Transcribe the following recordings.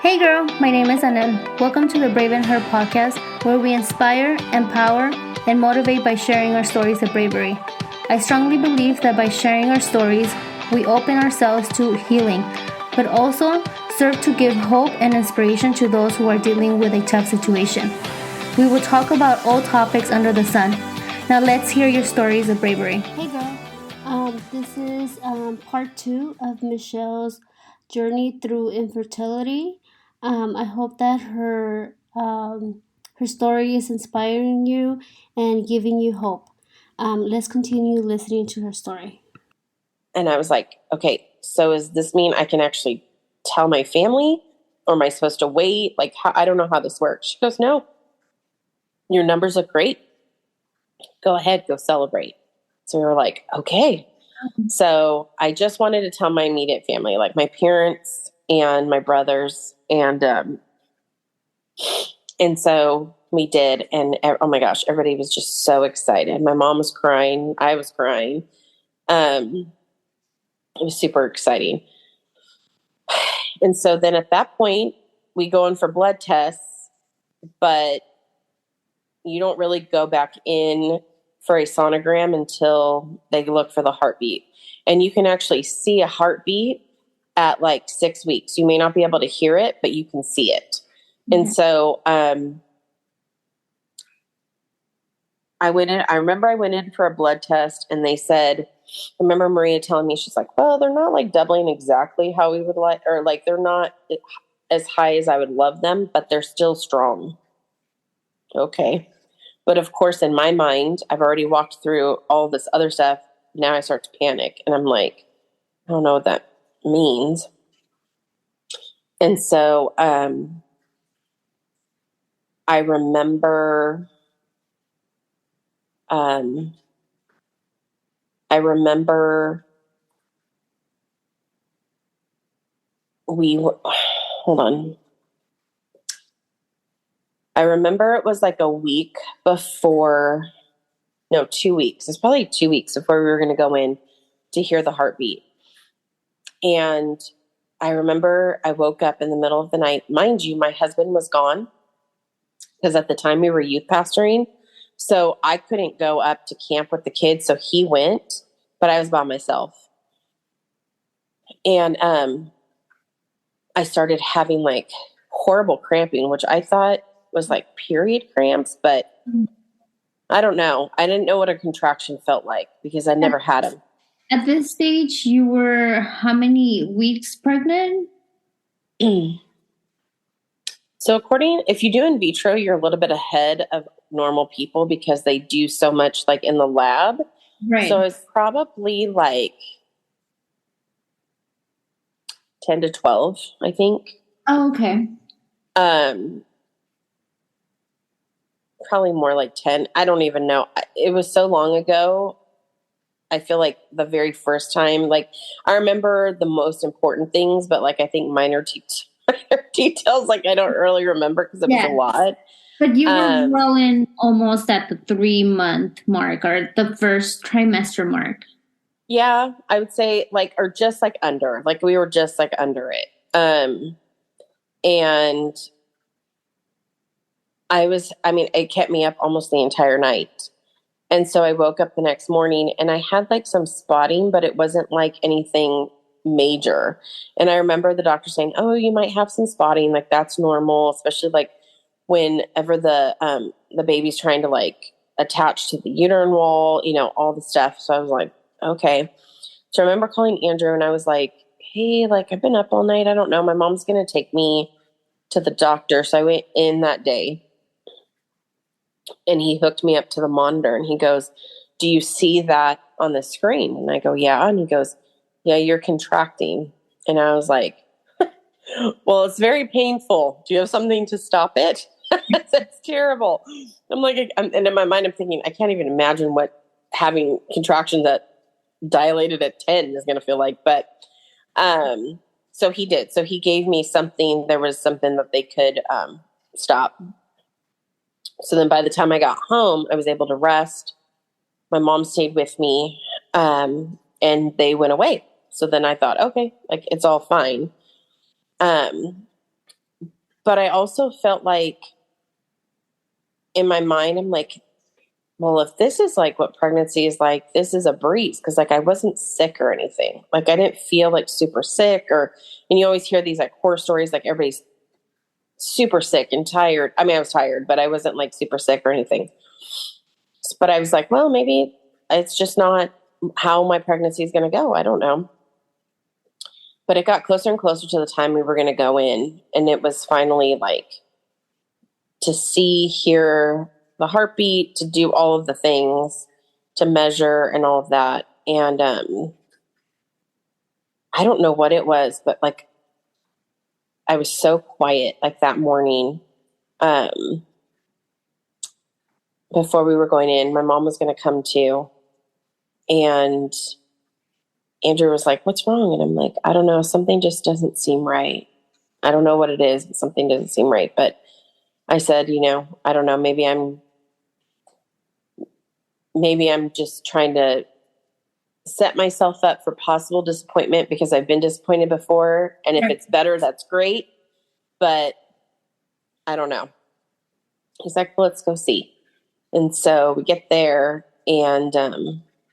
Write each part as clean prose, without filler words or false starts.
Hey girl, my name is Anel. Welcome to the Brave in Her podcast, where we inspire, empower, and motivate by sharing our stories of bravery. I strongly believe that by sharing our stories, we open ourselves to healing, but also serve to give hope and inspiration to those who are dealing with a tough situation. We will talk about all topics under the sun. Now let's hear your stories of bravery. Hey girl, this is part 2 of Michelle's journey through infertility. I hope that her story is inspiring you and giving you hope. Let's continue listening to her story. And I was like, okay, so does this mean I can actually tell my family, or am I supposed to wait? Like, I don't know how this works. She goes, no, your numbers look great. Go ahead, go celebrate. So we were like, okay. So I just wanted to tell my immediate family, like my parents and my brothers. And so we did. And oh my gosh, everybody was just so excited. My mom was crying. I was crying. It was super exciting. And so then at that point, we go in for blood tests, but you don't really go back in for a sonogram until they look for the heartbeat. And you can actually see a heartbeat at like 6 weeks. You may not be able to hear it, but you can see it. Mm-hmm. And so I remember I went in for a blood test, and they said, I remember Maria telling me, she's like, well, they're not like doubling exactly how we would like, or like they're not as high as I would love them, but they're still strong. Okay. But of course, in my mind, I've already walked through all this other stuff. Now I start to panic, and I'm like, I don't know what that means. And so I remember hold on. I remember it was like a week before, no, 2 weeks. It's probably 2 weeks before we were going to go in to hear the heartbeat. And I remember I woke up in the middle of the night. Mind you, my husband was gone because at the time we were youth pastoring. So I couldn't go up to camp with the kids. So he went, but I was by myself. And I started having like horrible cramping, which I thought was like period cramps, but I don't know. I didn't know what a contraction felt like because I never had them. At this stage, you were how many weeks pregnant? So if you do in vitro, you're a little bit ahead of normal people because they do so much like in the lab. Right. So it's probably like 10 to 12, I think. Oh, okay. Probably more like 10. I don't even know. It was so long ago. I feel like the very first time, like I remember the most important things, but like I think minor details, like I don't really remember because it was a lot. But you were well in almost at the 3-month mark or the first trimester mark. Yeah, I would say like, or just like under, like we were just like under it. And it kept me up almost the entire night. And so I woke up the next morning and I had like some spotting, but it wasn't like anything major. And I remember the doctor saying, oh, you might have some spotting. Like that's normal, especially like whenever the baby's trying to like attach to the uterine wall, all the stuff. So I was like, okay. So I remember calling Andrew and I was like, hey, like I've been up all night. I don't know. My mom's going to take me to the doctor. So I went in that day. And he hooked me up to the monitor and he goes, do you see that on the screen? And I go, yeah. And he goes, yeah, you're contracting. And I was like, well, it's very painful. Do you have something to stop it? That's terrible. I'm like, and in my mind, I'm thinking, I can't even imagine what having contractions that dilated at 10 is going to feel like. But so he did. So he gave me something. There was something that they could stop. So then by the time I got home, I was able to rest. My mom stayed with me, and they went away. So then I thought, okay, like it's all fine. But I also felt like in my mind, I'm like, well, if this is like what pregnancy is like, this is a breeze. Cause like I wasn't sick or anything. Like I didn't feel like super sick and you always hear these like horror stories, like everybody's super sick and tired. I mean, I was tired, but I wasn't like super sick or anything. But I was like, well, maybe it's just not how my pregnancy is going to go. I don't know. But it got closer and closer to the time we were going to go in. And it was finally like to see, hear the heartbeat, to do all of the things, to measure and all of that. And I don't know what it was, but like I was so quiet like that morning. Before we were going in, my mom was going to come too. And Andrew was like, what's wrong? And I'm like, I don't know. Something just doesn't seem right. I don't know what it is, but something doesn't seem right. But I said, I don't know. Maybe I'm just trying to set myself up for possible disappointment because I've been disappointed before. And if it's better, that's great. But I don't know. He's like, well, let's go see. And so we get there and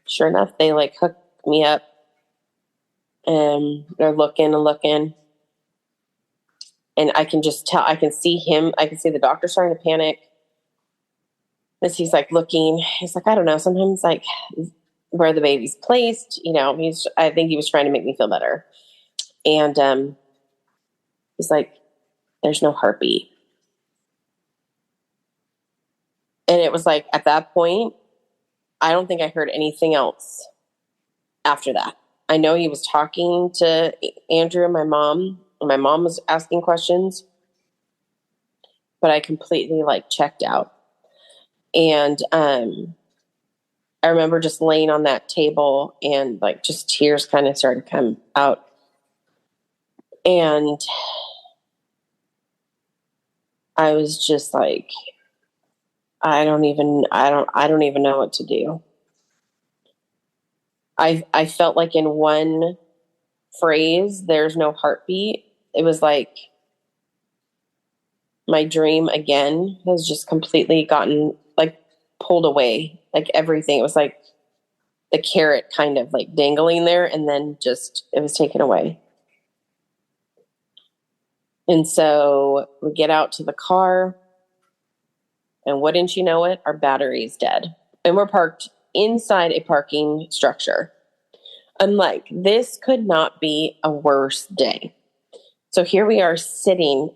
sure enough, they like hook me up and they're looking and looking. And I can just tell, I can see him. I can see the doctor starting to panic as he's like looking. He's like, I don't know. Sometimes like where the baby's placed, I think he was trying to make me feel better. And he's like, there's no heartbeat. And it was like, at that point, I don't think I heard anything else after that. I know he was talking to Andrew and my mom was asking questions, but I completely like checked out. And I remember just laying on that table and like just tears kind of started to come out. And I was just like, I don't even know what to do. I felt like in one phrase, there's no heartbeat. It was like my dream again has just completely gotten like pulled away, like everything. It was like the carrot kind of like dangling there and then just it was taken away. And so we get out to the car and wouldn't you know it, our battery's dead. And we're parked inside a parking structure. I'm like, this could not be a worse day. So here we are sitting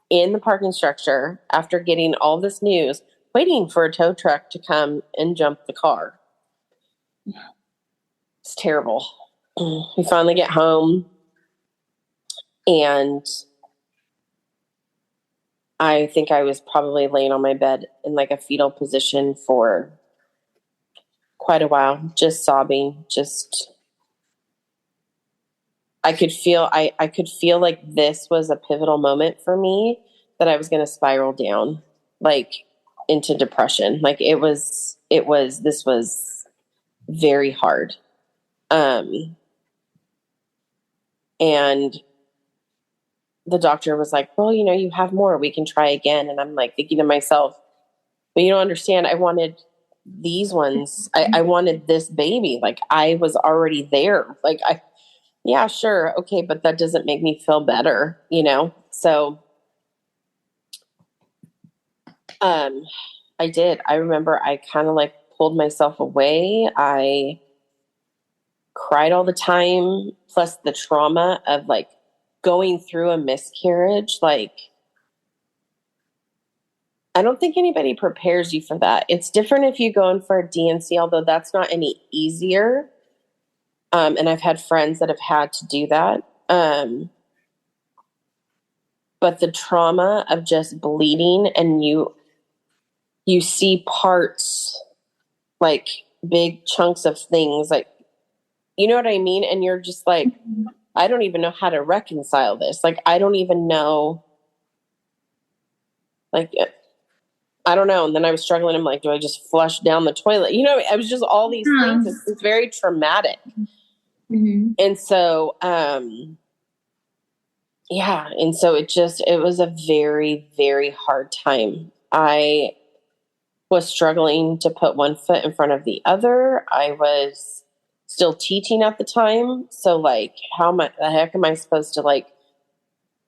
in the parking structure after getting all this news, waiting for a tow truck to come and jump the car. It's terrible. We finally get home and I think I was probably laying on my bed in like a fetal position for quite a while, just sobbing, I could feel like this was a pivotal moment for me that I was going to spiral down like into depression. Like this was very hard. And the doctor was like, well, you have more, we can try again. And I'm like thinking to myself, but you don't understand. I wanted these ones. I wanted this baby. Like I was already there. Like yeah, sure. Okay. But that doesn't make me feel better, So, I did. I remember I kind of like pulled myself away. I cried all the time. Plus the trauma of like going through a miscarriage. Like, I don't think anybody prepares you for that. It's different if you go in for a DNC, although that's not any easier. And I've had friends that have had to do that. But the trauma of just bleeding and you see parts, like big chunks of things, like, you know what I mean? And you're just like, I don't even know how to reconcile this. Like, I don't even know. Like, I don't know. And then I was struggling. I'm like, do I just flush down the toilet? I was just all these things. It's very traumatic. Mm-hmm. And so, yeah. And so it was a very, very hard time. I was struggling to put one foot in front of the other. I was still teaching at the time. So like, the heck am I supposed to like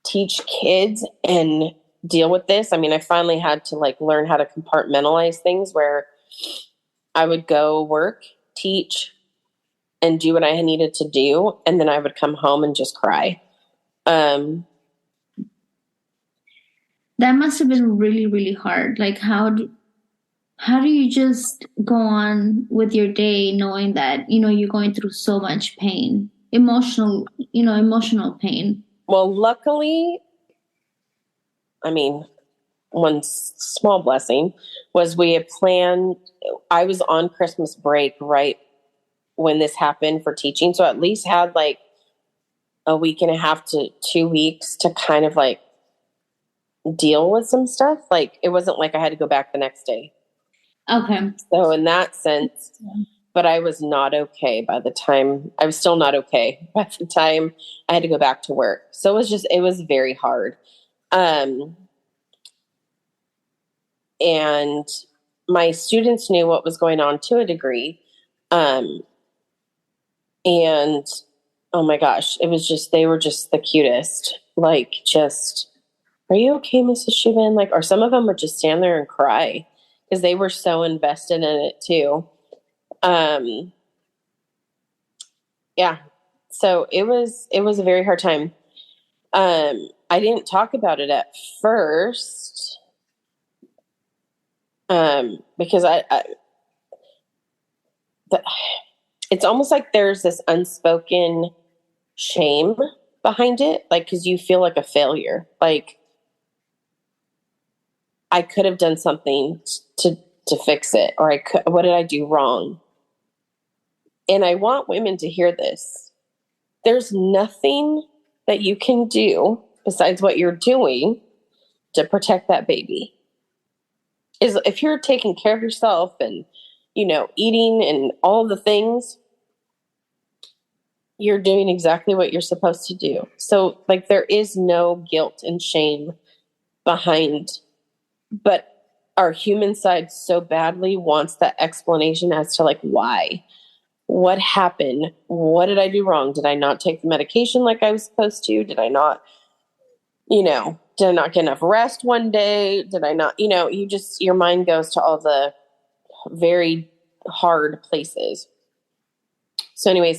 teach kids and deal with this? I mean, I finally had to like learn how to compartmentalize things where I would go work, teach, and do what I needed to do. And then I would come home and just cry. Um, That must have been really, really hard. Like, how do you just go on with your day knowing that, you're going through so much pain, emotional pain? well, luckily, I mean, one small blessing was we had planned, I was on Christmas break right when this happened for teaching. So at least had like a week and a half to 2 weeks to kind of like deal with some stuff. Like it wasn't like I had to go back the next day. Okay. So in that sense, but I was not okay by the time I was still not okay by the time I had to go back to work. So it was very hard. And my students knew what was going on to a degree. And oh my gosh, they were just the cutest. Like, just, are you okay, Mrs. Shubin? Like, or some of them would just stand there and cry because they were so invested in it too. Um, yeah. So it was a very hard time. I didn't talk about it at first. Because the, it's almost like there's this unspoken shame behind it, like because you feel like a failure, like I could have done something to fix it, or what did I do wrong? And I want women to hear this. There's nothing that you can do besides what you're doing to protect that baby. Is if you're taking care of yourself and eating and all the things, you're doing exactly what you're supposed to do. So like there is no guilt and shame behind, but our human side so badly wants that explanation as to like why. What happened? What did I do wrong? Did I not take the medication like I was supposed to? Did I not, did I not get enough rest one day? Did I not, your mind goes to all the very hard places. So anyway,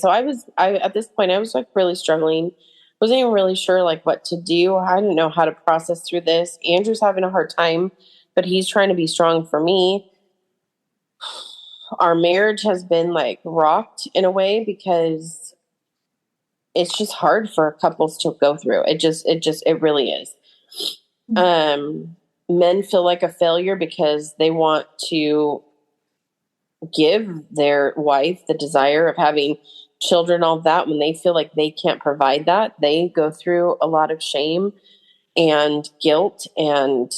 at this point I was like really struggling. Wasn't even really sure like what to do. I didn't know how to process through this. Andrew's having a hard time, but he's trying to be strong for me. Our marriage has been like rocked in a way because it's just hard for couples to go through. It really is. Men feel like a failure because they want to give their wife the desire of having children, all that. When they feel like they can't provide that, they go through a lot of shame and guilt. And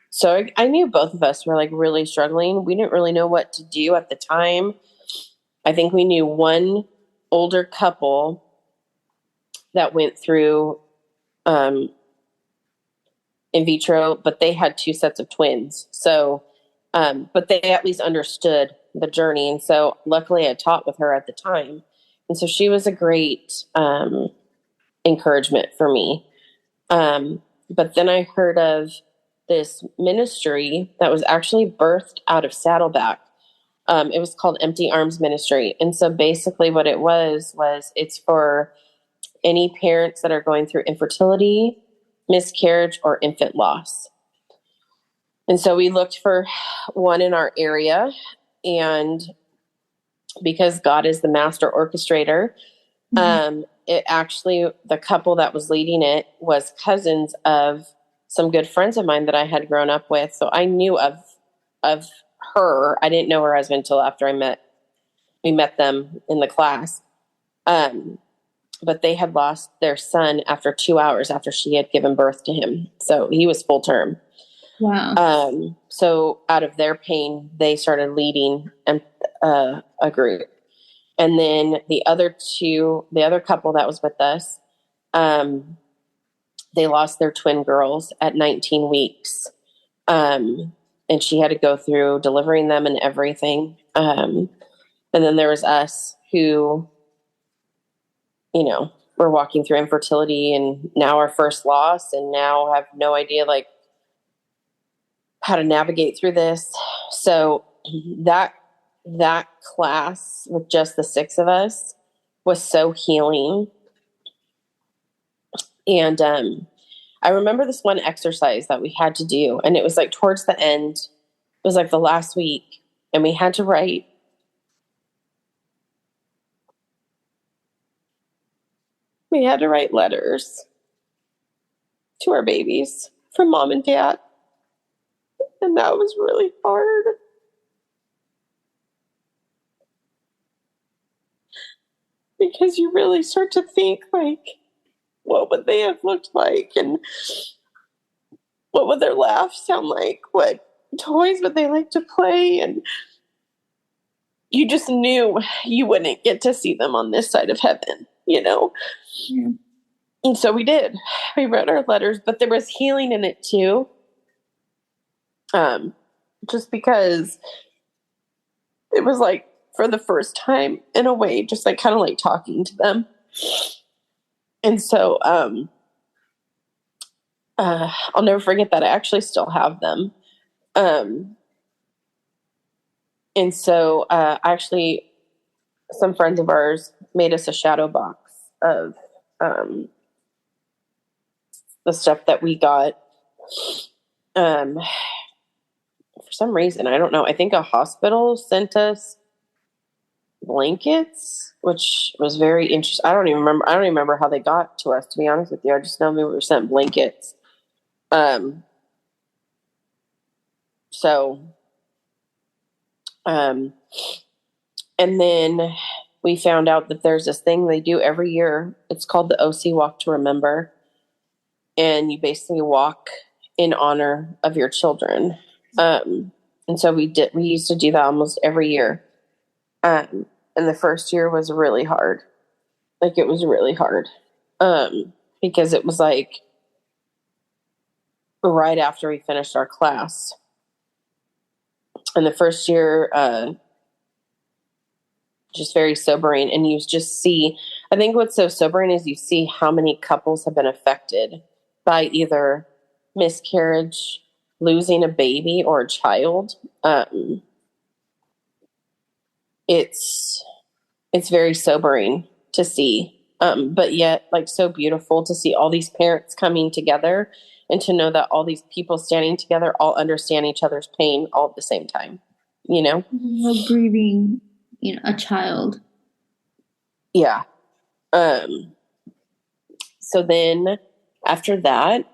so I knew both of us were like really struggling. We didn't really know what to do at the time. I think we knew one older couple that went through in vitro, but they had two sets of twins. So but they at least understood the journey. And so luckily I taught with her at the time. And so she was a great encouragement for me. But then I heard of this ministry that was actually birthed out of Saddleback. It was called Empty Arms Ministry. And so basically what it was it's for any parents that are going through infertility, miscarriage, or infant loss. And so we looked for one in our area, and because God is the master orchestrator, it actually, the couple that was leading it was cousins of some good friends of mine that I had grown up with. So I knew of her. I didn't know her husband until after we met them in the class. But they had lost their son after 2 hours after she had given birth to him. So he was full term. Wow. So out of their pain, they started leading a group. And then the other couple that was with us, they lost their twin girls at 19 weeks. And she had to go through delivering them and everything. And then there was us who, were walking through infertility and now our first loss and now have no idea like how to navigate through this. So that class with just the 6 of us was so healing. And I remember this one exercise that we had to do, and it was like towards the end, it was like the last week, and we had to write letters to our babies from mom and dad. And that was really hard. Because you really start to think like, what would they have looked like? And what would their laughs sound like? What toys would they like to play? And you just knew you wouldn't get to see them on this side of heaven, Yeah. And so we did. We wrote our letters, but there was healing in it too. Just because it was like for the first time in a way, just like kind of like talking to them. And so I'll never forget that. I actually still have them. And so actually some friends of ours made us a shadow box of the stuff that we got. For some reason, I don't know. I think a hospital sent us blankets, which was very interesting. I don't even remember how they got to us, to be honest with you. I just know we were sent blankets. And then we found out that there's this thing they do every year. It's called the OC Walk to Remember. And you basically walk in honor of your children. And so we used to do that almost every year. And the first year was really hard. Like it was really hard. Because it was like right after we finished our class. And the first year, just very sobering. And you just see, I think what's so sobering is you see how many couples have been affected by either miscarriage, losing a baby or a child. It's very sobering to see, but yet like so beautiful to see all these parents coming together and to know that all these people standing together all understand each other's pain all at the same time, grieving, a child. Yeah. So then after that,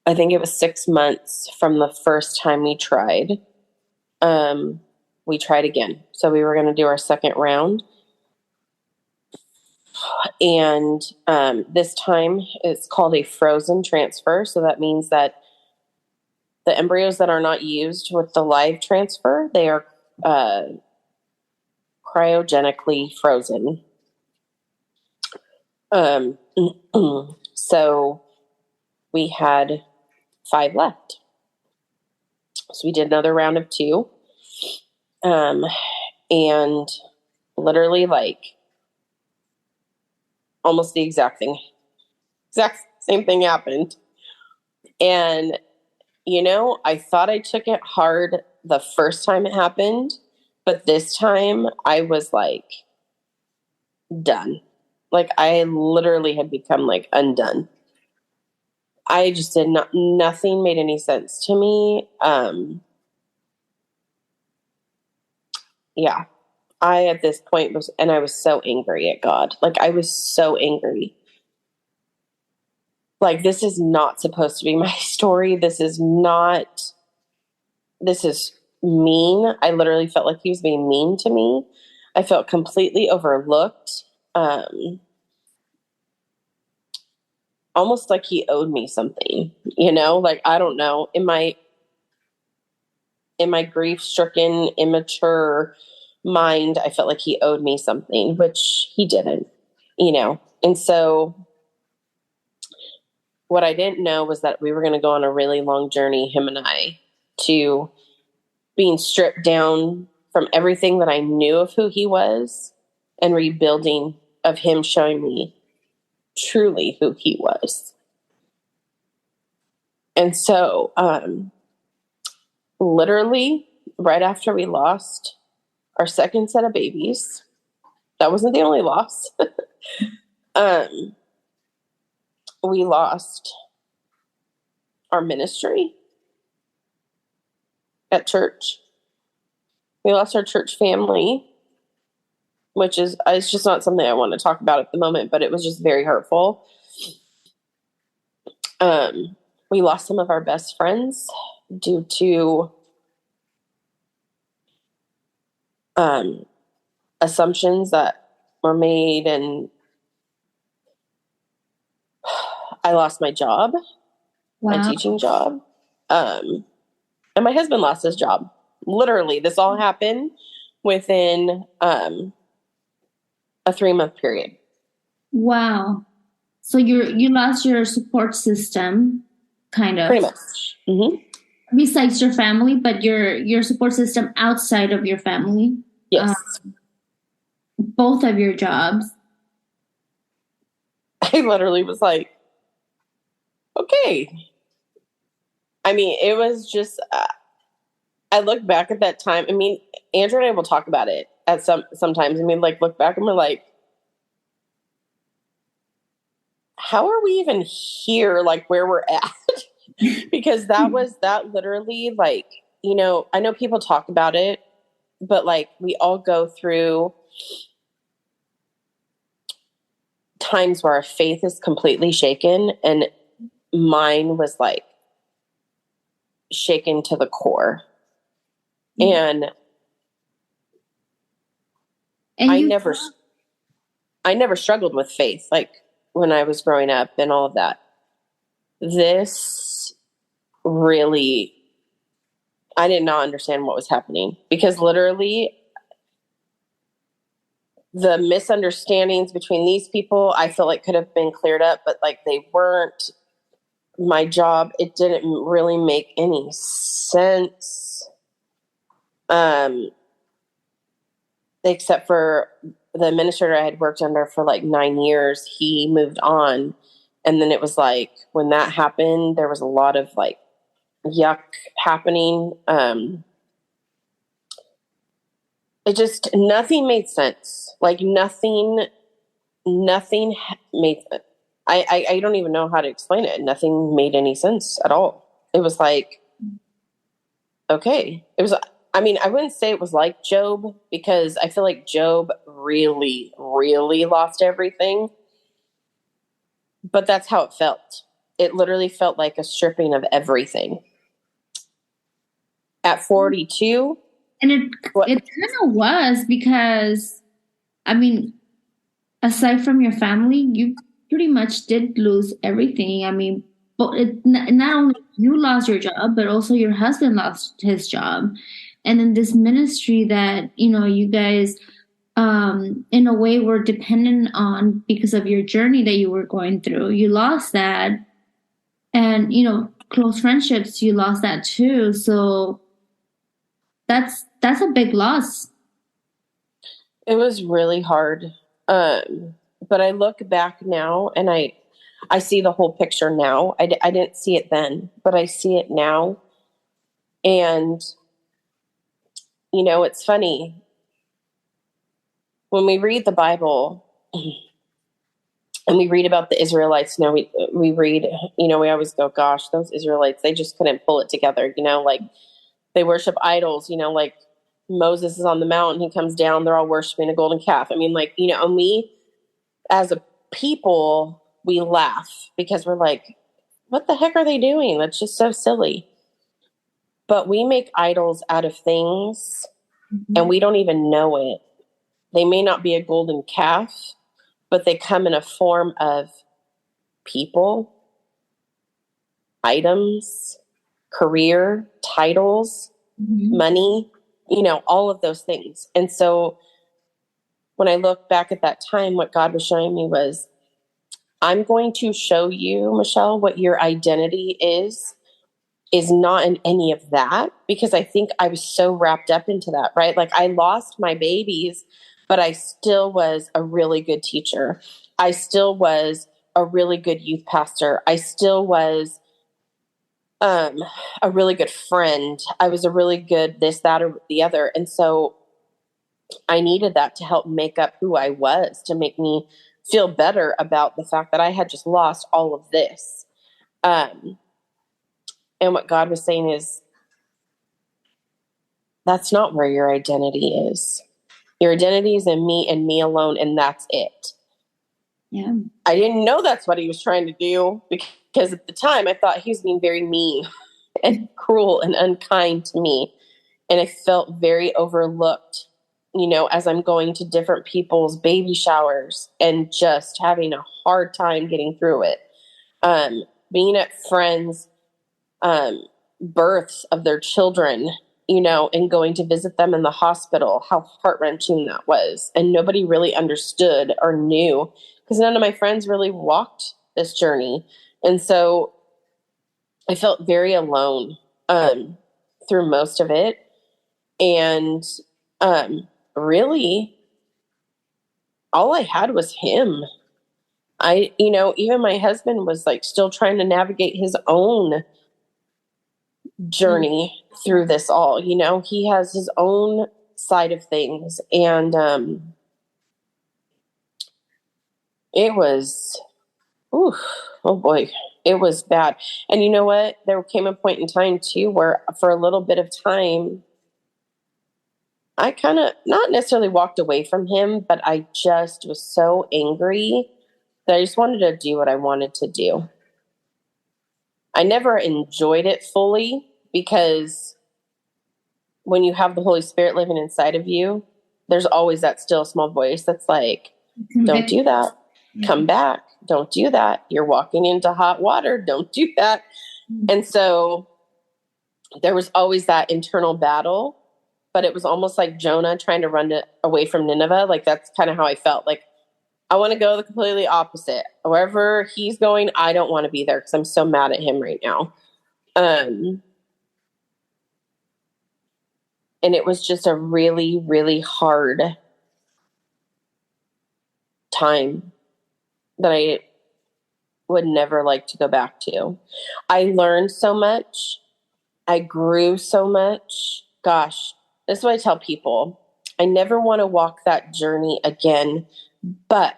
I think it was 6 months from the first time we tried. We tried again. So we were going to do our second round. And this time it's called a frozen transfer. So that means that the embryos that are not used with the live transfer, they are cryogenically frozen. So we had 5 left. So we did another round of 2. And literally like almost the exact same thing happened. And, I thought I took it hard the first time it happened, but this time I was like done. Like I literally had become like undone. I just nothing made any sense to me. Yeah. I, at this point I was so angry at God. Like I was so angry. Like, this is not supposed to be my story. This is mean. I literally felt like he was being mean to me. I felt completely overlooked. Almost like he owed me something, like, I don't know. In my grief-stricken, immature mind, I felt like he owed me something, which he didn't. And so what I didn't know was that we were going to go on a really long journey, him and I, to being stripped down from everything that I knew of who he was and rebuilding of him showing me truly who he was. And so, literally right after we lost our second set of babies, that wasn't the only loss. We lost our ministry at church. We lost our church family, which is, it's just not something I want to talk about at the moment, but it was just very hurtful. We lost some of our best friends due to assumptions that were made, and I lost my job, my teaching job. And my husband lost his job. Literally, this all happened within a 3-month period. Wow. So you lost your support system, kind of. Pretty much. Mm-hmm. Besides your family, but your support system outside of your family. Yes. Both of your jobs. I literally was like, okay. I mean, it was just, I look back at that time. I mean, Andrew and I will talk about it at sometimes. I mean, like, look back and we're like, how are we even here? Like, where we're at? Because that literally, like, I know people talk about it, but like, we all go through times where our faith is completely shaken, and mine was like shaken to the core. And I never struggled with faith, like when I was growing up and all of that. This really, I did not understand what was happening, because literally the misunderstandings between these people, I feel like could have been cleared up, but like they weren't. My job, it didn't really make any sense. Except for the administrator I had worked under for like 9 years, he moved on. And then it was like, when that happened, there was a lot of like yuck happening. It just, nothing made sense. Like nothing made sense. I don't even know how to explain it. Nothing made any sense at all. It was like, okay. It was, I mean, I wouldn't say it was like Job, because I feel like Job really, really lost everything. But that's how it felt. It literally felt like a stripping of everything. At 42. And it kind of was, because, I mean, aside from your family, you pretty much did lose everything. I mean, but not only you lost your job, but also your husband lost his job. And then this ministry that, you guys, in a way were dependent on because of your journey that you were going through. You lost that. And, close friendships, you lost that too. So that's a big loss. It was really hard. But I look back now and I see the whole picture now. I didn't see it then, but I see it now. And, it's funny. When we read the Bible and we read about the Israelites, we read, we always go, gosh, those Israelites, they just couldn't pull it together. Like they worship idols, like Moses is on the mountain, he comes down, they're all worshiping a golden calf. I mean, like, and we as a people, we laugh because we're like, what the heck are they doing? That's just so silly. But we make idols out of things and we don't even know it. They may not be a golden calf, but they come in a form of people, items, career, titles, money, all of those things. And so when I look back at that time, what God was showing me was, I'm going to show you, Michelle, what your identity is not in any of that, because I think I was so wrapped up into that, right? Like I lost my babies, but I still was a really good teacher. I still was a really good youth pastor. I still was a really good friend. I was a really good this, that, or the other. And so I needed that to help make up who I was, to make me feel better about the fact that I had just lost all of this. And what God was saying is, that's not where your identity is. Your identity is in me and me alone, and that's it. Yeah. I didn't know that's what he was trying to do, because at the time I thought he was being very mean and cruel and unkind to me. And I felt very overlooked, as I'm going to different people's baby showers and just having a hard time getting through it. Being at friends' births of their children, and going to visit them in the hospital, how heart-wrenching that was. And nobody really understood or knew, because none of my friends really walked this journey. And so I felt very alone through most of it. And really, all I had was him. Even my husband was like still trying to navigate his own journey through this all. He has his own side of things. And it was, oh boy, it was bad. And you know what? There came a point in time too where for a little bit of time, I kind of not necessarily walked away from him, but I just was so angry that I just wanted to do what I wanted to do. I never enjoyed it fully, because when you have the Holy Spirit living inside of you, there's always that still small voice that's like, don't do that. Yeah. Come back. Don't do that. You're walking into hot water. Don't do that. Mm-hmm. And so there was always that internal battle, but it was almost like Jonah trying to run away from Nineveh. Like that's kind of how I felt. Like I want to go the completely opposite. Wherever he's going, I don't want to be there because I'm so mad at him right now. And it was just a really, really hard time that I would never like to go back to. I learned so much. I grew so much. Gosh, this is what I tell people. I never want to walk that journey again, but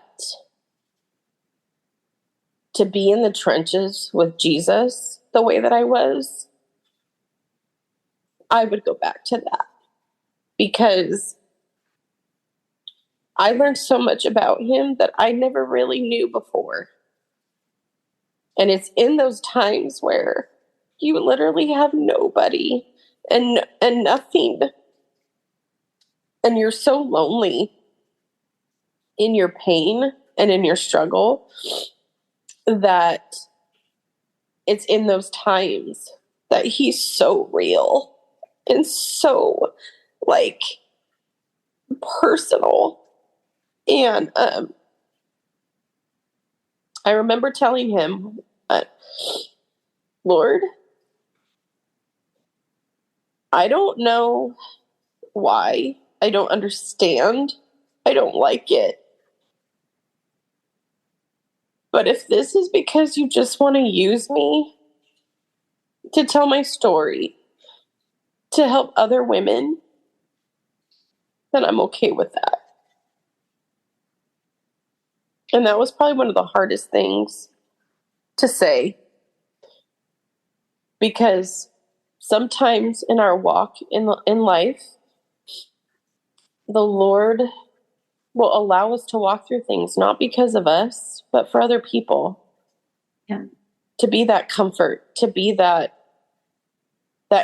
to be in the trenches with Jesus the way that I was, I would go back to that, because I learned so much about him that I never really knew before. And it's in those times where you literally have nobody and nothing, and you're so lonely in your pain and in your struggle, that it's in those times that he's so real and so like personal. And I remember telling him, Lord, I don't know why. I don't understand. I don't like it. But if this is because you just want to use me to tell my story, to help other women, then I'm okay with that. And that was probably one of the hardest things to say, because sometimes in our walk in life, the Lord will allow us to walk through things, not because of us, but for other people. Yeah. To be that comfort, to be that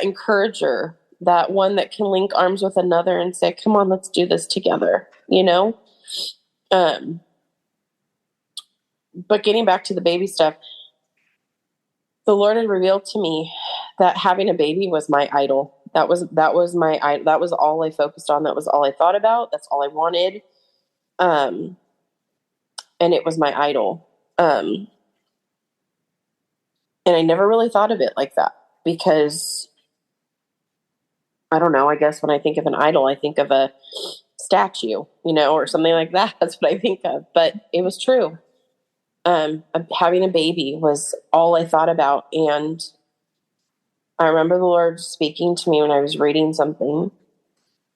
encourager, that one that can link arms with another and say, come on, let's do this together, But getting back to the baby stuff, the Lord had revealed to me that having a baby was my idol. That was all I focused on. That was all I thought about. That's all I wanted. And it was my idol. And I never really thought of it like that because I don't know, I guess when I think of an idol, I think of a statue, or something like that. That's what I think of. But it was true. Having a baby was all I thought about. And I remember the Lord speaking to me when I was reading something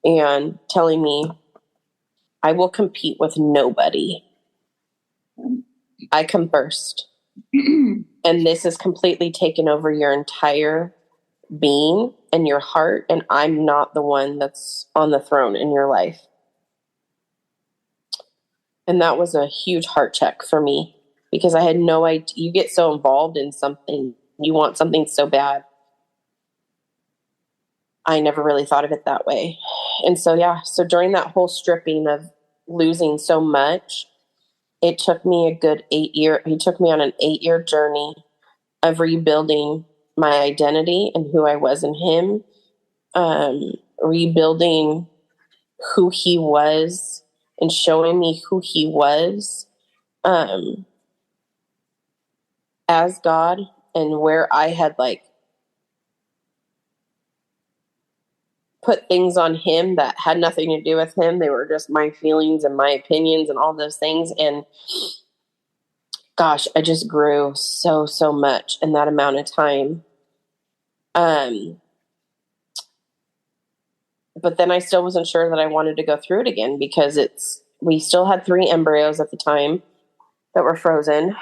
and telling me, I will compete with nobody. I come first. And this has completely taken over your entire being and your heart. And I'm not the one that's on the throne in your life. And that was a huge heart check for me because I had no idea. You get so involved in something, you want something so bad. I never really thought of it that way. And so, so during that whole stripping of losing so much, it took me a good 8 year. He took me on an 8-year journey of rebuilding my identity and who I was in him, rebuilding who he was and showing me who he was as God, and where I had put things on him that had nothing to do with him. They were just my feelings and my opinions and all those things. And gosh, I just grew so, so much in that amount of time. But then I still wasn't sure that I wanted to go through it again because we still had 3 embryos at the time that were frozen.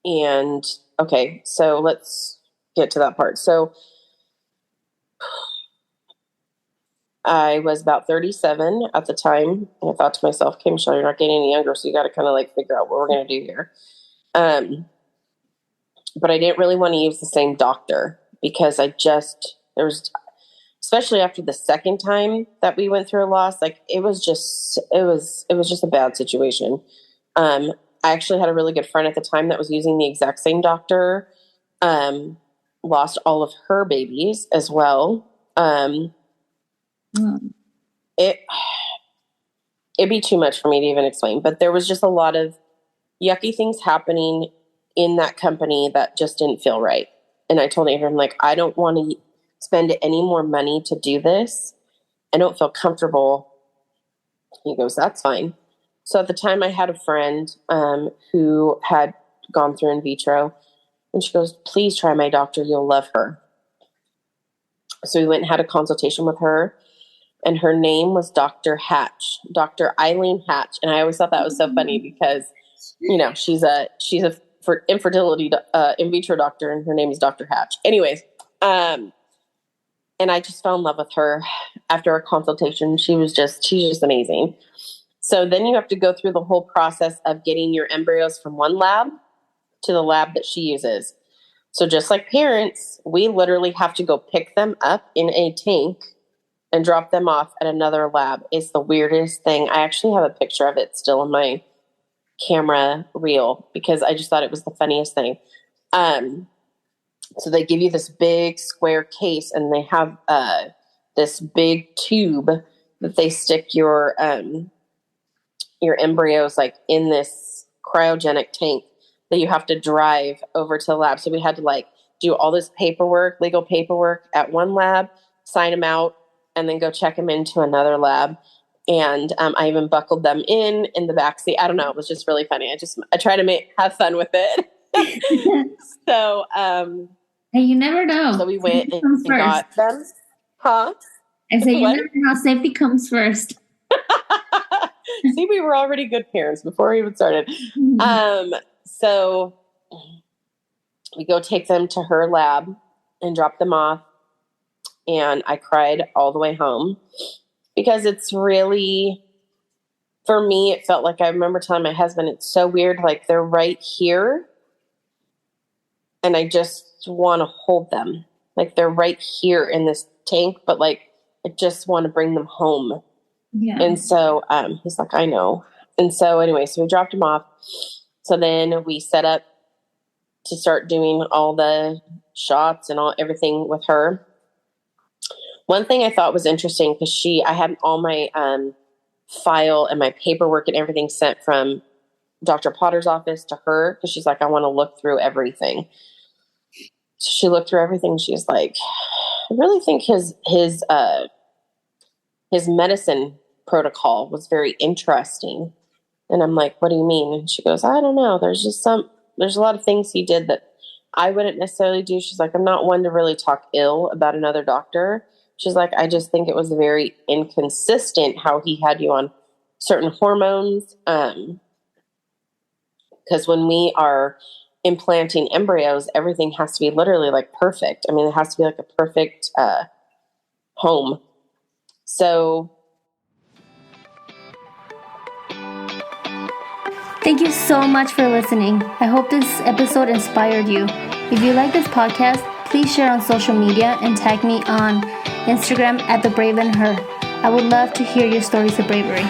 And okay, so let's get to that part. So I was about 37 at the time. And I thought to myself, okay, Michelle, you're not getting any younger, so you got to kind of figure out what we're going to do here. But I didn't really want to use the same doctor because especially after the second time that we went through a loss, it was just a bad situation. I actually had a really good friend at the time that was using the exact same doctor, lost all of her babies as well. It'd be too much for me to even explain, but there was just a lot of yucky things happening in that company that just didn't feel right. And I told Adrian, I don't want to spend any more money to do this. I don't feel comfortable. He goes, that's fine. So at the time I had a friend who had gone through in vitro, and she goes, please try my doctor. You'll love her. So we went and had a consultation with her, and her name was Dr. Hatch, Dr. Eileen Hatch. And I always thought that was so funny because, she's a for infertility in vitro doctor, and her name is Dr. Hatch. Anyways, and I just fell in love with her after our consultation. She's just amazing. So then you have to go through the whole process of getting your embryos from one lab to the lab that she uses. So just like parents, we literally have to go pick them up in a tank and drop them off at another lab. It's the weirdest thing. I actually have a picture of it still in my camera reel because I just thought it was the funniest thing. So they give you this big square case, and they have this big tube that they stick your embryos in this cryogenic tank that you have to drive over to the lab. So we had to do all this legal paperwork at one lab, sign them out, and then go check them into another lab. And I even buckled them in the back seat. I don't know. It was just really funny. I try to have fun with it. So, hey, you never know. So we went and got them. Huh? I say, you never know. Safety comes first. See, we were already good parents before we even started. So we go take them to her lab and drop them off. And I cried all the way home because it's really, for me, it felt like I remember telling my husband, it's so weird. They're right here. And I just want to hold them. They're right here in this tank, but I just want to bring them home. Yeah. And so he's like, I know. And so anyway, so we dropped him off. So then we set up to start doing all the shots and everything with her. One thing I thought was interesting, because I had all my file and my paperwork and everything sent from Dr. Potter's office to her, because she's like, I want to look through everything. So she looked through everything. She's like, I really think his medicine protocol was very interesting. And I'm like, what do you mean? And she goes, I don't know. There's a lot of things he did that I wouldn't necessarily do. She's like, I'm not one to really talk ill about another doctor. She's like, I just think it was very inconsistent how he had you on certain hormones. Because when we are implanting embryos, everything has to be literally like perfect. I mean, it has to be like a perfect home. So Thank you so much for listening. I hope this episode inspired you. If you like this podcast, please share on social media and tag me on Instagram @TheBraveandHer. I would love to hear your stories of bravery.